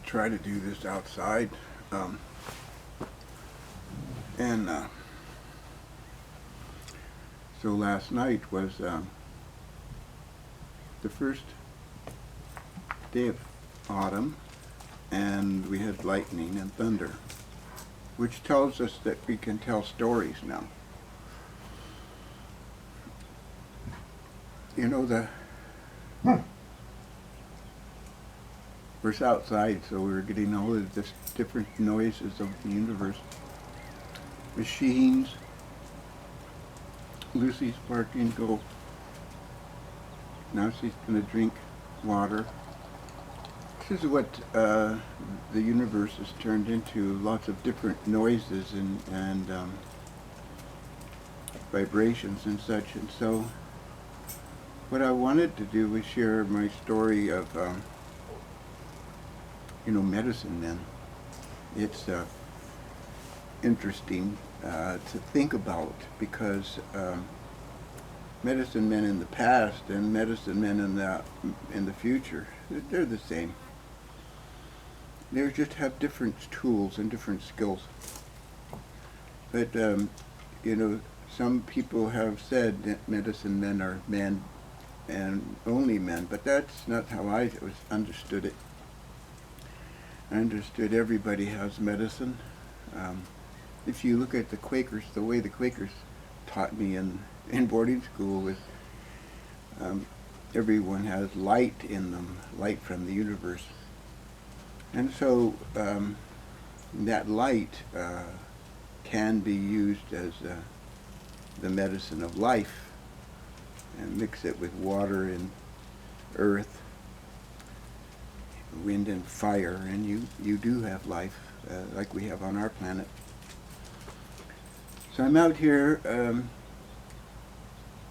try to do this outside. Um, and so last night was the first day of autumn, and we had lightning and thunder, which tells us that we can tell stories now. You know, we're outside, so we're getting all of this different noises of the universe. Machines. Lucy's barking, go. Now she's going to drink water. This is what the universe has turned into, lots of different noises and vibrations and such. And so what I wanted to do was share my story of, medicine men. It's interesting to think about because medicine men in the past and medicine men in the future, they're the same. They just have different tools and different skills. But some people have said that medicine men are men and only men, but that's not how I understood it. I understood everybody has medicine. If you look at the Quakers, the way the Quakers taught me in boarding school was everyone has light in them, light from the universe. And so that light can be used as the medicine of life, and mix it with water and earth, wind and fire, and you do have life like we have on our planet. So I'm out here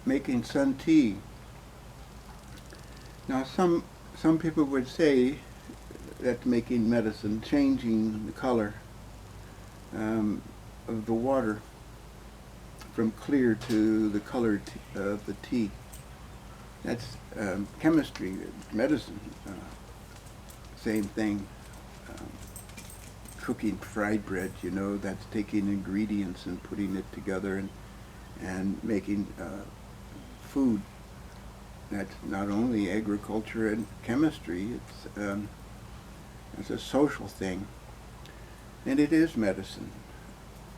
making sun tea. Now some people would say that making medicine, changing the color of the water from clear to the color of the tea. That's chemistry, medicine. Same thing. Cooking fried bread, that's taking ingredients and putting it together and making food. That's not only agriculture and chemistry, it's a social thing. And it is medicine.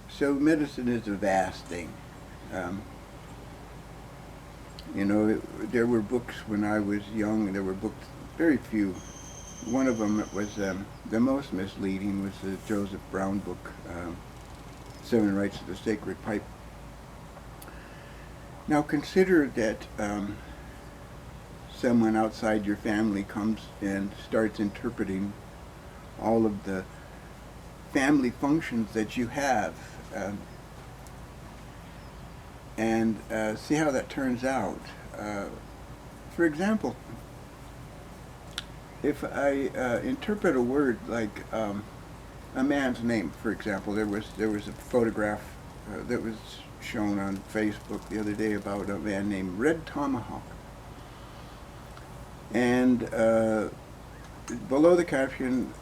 So medicine is a vast thing. There were books when I was young, there were books, very few. One of them was the most misleading was the Joseph Brown book, Seven Rites of the Sacred Pipe. Now consider that someone outside your family comes and starts interpreting all of the family functions that you have, and see how that turns out. For example, if I interpret a word like a man's name, for example, there was a photograph that was shown on Facebook the other day about a man named Red Tomahawk, and below the caption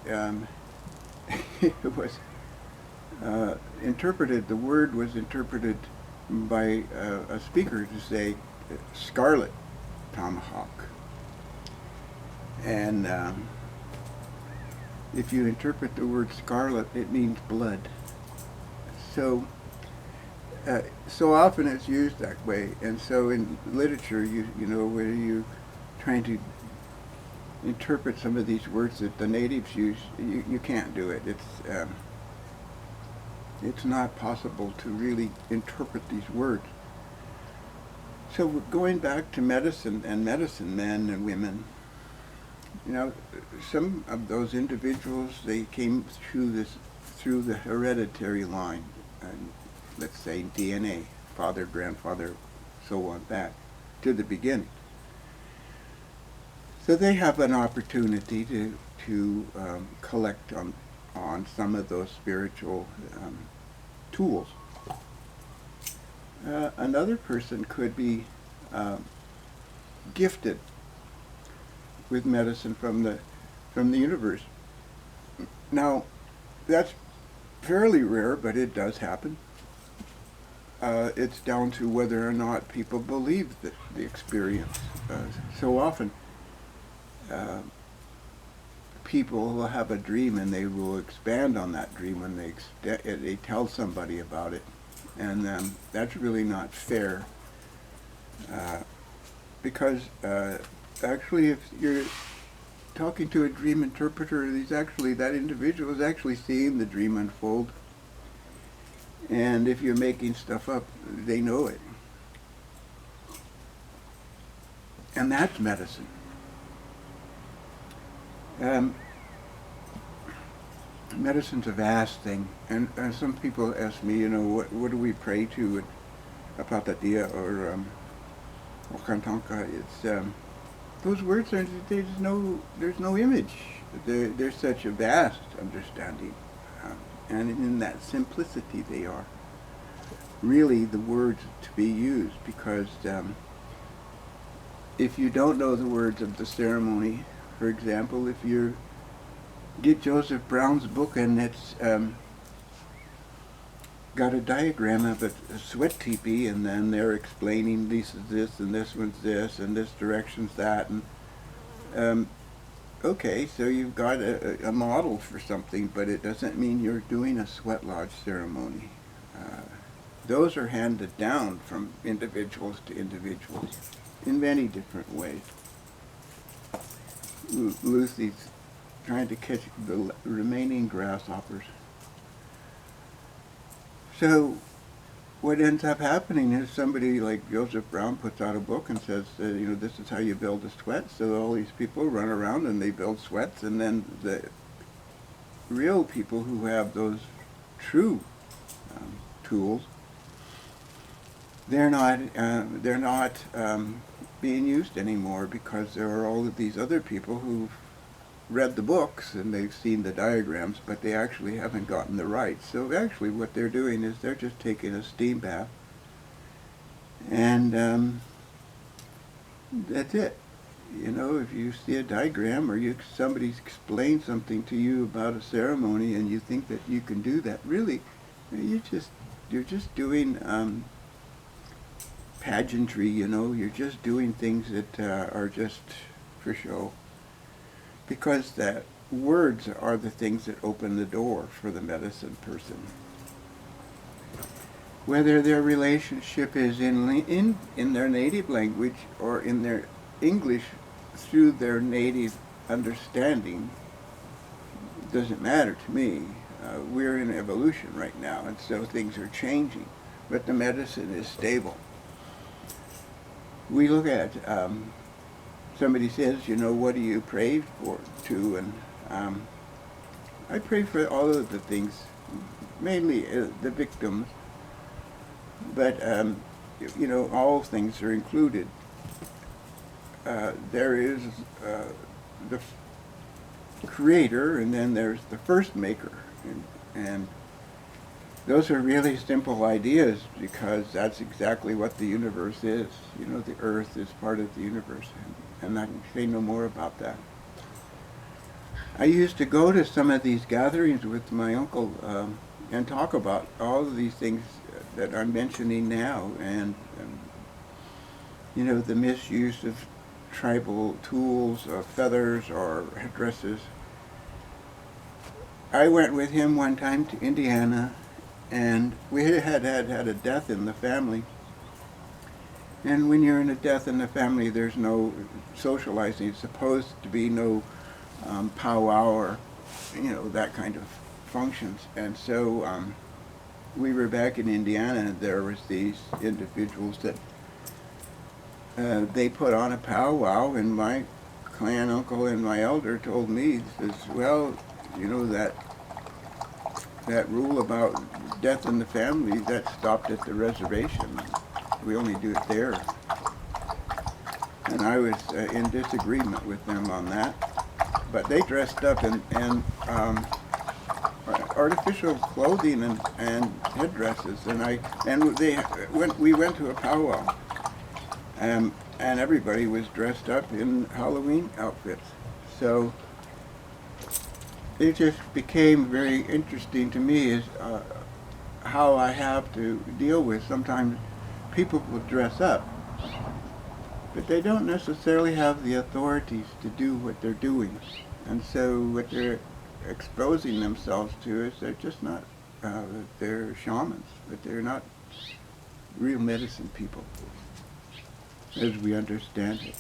it was interpreted. The word was interpreted by a speaker to say Scarlet Tomahawk. And if you interpret the word scarlet, it means blood. So often it's used that way. And so in literature, where you're trying to interpret some of these words that the natives use, you can't do it. It's not possible to really interpret these words. So going back to medicine and medicine men and women, some of those individuals, they came through the hereditary line, let's say DNA, father, grandfather, so on back to the beginning. So they have an opportunity to collect on some of those spiritual tools. Another person could be gifted with medicine from the universe. Now, that's fairly rare, but it does happen. It's down to whether or not people believe the experience. So often, uh, people will have a dream and they will expand on that dream when they tell somebody about it, and that's really not fair. Uh, because actually, if you're talking to a dream interpreter, that individual is actually seeing the dream unfold. And if you're making stuff up, they know it. And that's medicine. Medicine's a vast thing. And some people ask me, what do we pray to at Apatatia or Okantanka? It's those words there's no image. There's such a vast understanding. And in that simplicity they are really the words to be used, because if you don't know the words of the ceremony, for example, if you get Joseph Brown's book and it's got a diagram of a sweat teepee, and then they're explaining this is this and this one's this and this direction's that, and okay, so you've got a model for something, but it doesn't mean you're doing a sweat lodge ceremony. Those are handed down from individuals to individuals in many different ways. Lucy's trying to catch the remaining grasshoppers. So what ends up happening is somebody like Joseph Brown puts out a book and says, this is how you build a sweat. So all these people run around and they build sweats, and then the real people who have those true tools, they're not being used anymore, because there are all of these other people who've read the books and they've seen the diagrams, but they actually haven't gotten the rights. So actually what they're doing is they're just taking a steam bath, and that's it. If you see a diagram or somebody's explained something to you about a ceremony and you think that you can do that, really, you're just doing pageantry. You're just doing things that are just for show. Because the words are the things that open the door for the medicine person. Whether their relationship is in their native language or in their English through their native understanding, doesn't matter to me. We're in evolution right now, and so things are changing, but the medicine is stable. We look at somebody says, what do you pray to? And I pray for all of the things, mainly the victims, but, all things are included. There is the creator, and then there's the first maker. And those are really simple ideas, because that's exactly what the universe is. The earth is part of the universe. And I can say no more about that. I used to go to some of these gatherings with my uncle and talk about all of these things that I'm mentioning now, and the misuse of tribal tools, feathers or headdresses. I went with him one time to Indiana, and we had a death in the family. And when you're in a death in the family, there's no socializing. It's supposed to be no powwow or, that kind of functions. And so we were back in Indiana, and there was these individuals that they put on a powwow, and my clan uncle and my elder told me, says, well, that rule about death in the family, that stopped at the reservation. We only do it there. And I was in disagreement with them on that. But they dressed up in artificial clothing and headdresses, we went to a powwow, and everybody was dressed up in Halloween outfits. So it just became very interesting to me is how I have to deal with sometimes people will dress up, but they don't necessarily have the authorities to do what they're doing. And so what they're exposing themselves to is they're just not, they're shamans, but they're not real medicine people as we understand it.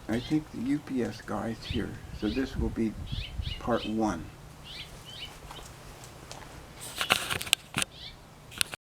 I think the UPS guy's here, so this will be part 1.